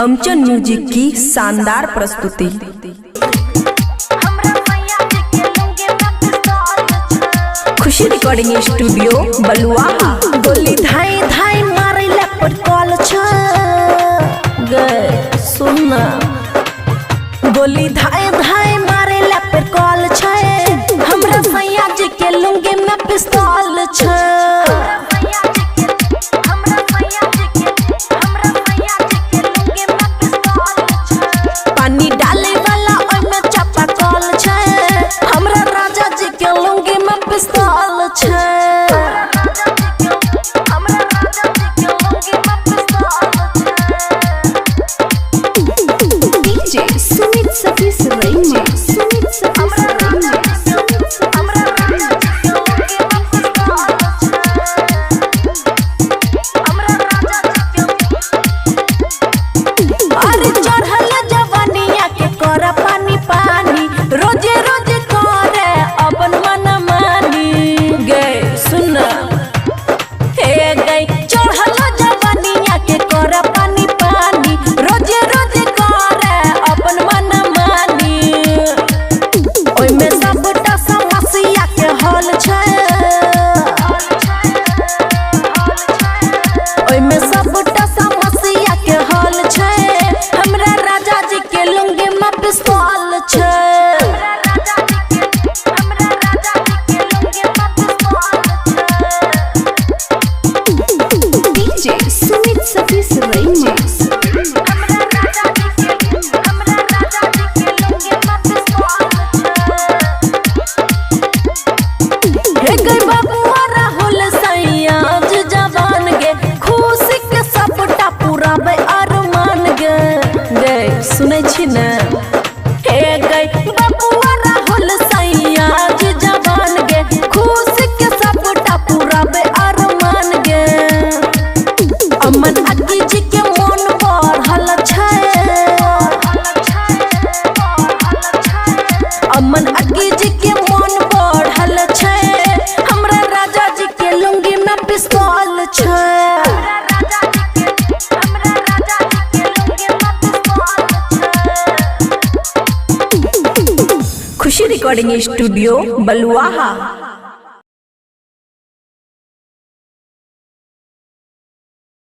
अमचन music की शानदार प्रस्तुति। खुशी रिकॉर्डिंग स्टूडियो बलुआ। गोली धाई धाई मारे लपट कॉल गे सुन गोली धाई धाई मारे लपट कॉल हमरा सैया जी के लुंगी में पिस्तौल पानी डाले वाला ओइमे चापा कॉल हमरा राजा जी के लुंगी में पिस्तौल डीजे सुमित सतीश रईजे सुमित सतीश अरे चढ़ल जवानिया के कर पानी पानी रोजे रोजे करे अपन मन मानी गे सुन हे गई चढ़ल जवानिया के कर पानी पानी रोजे रोजे करे अपन मन मानी ओइमे सबटा समस्या के हल ओइमे सबटा समस्या के हल हमरा राजा जी के लुंगी में पिस्तौल डीजे सुमित सतीश रईजे हे गई बबुआ राहुल सैया जवान गे खुशी के सबटा पूरा बे अरमान गे गे सुनै छी ने हे गई बबुआ राहुल सैया जवान गे खुशी के सबटा पूरा बे अरमान गे अमन अग्गी जी के मन बढ़ल अमन अग्गी जी के मन बढ़ल हमरा राजा जी के लुंगी में पिस्तौल खुशी रिकॉर्डिंग स्टूडियो बलुआ।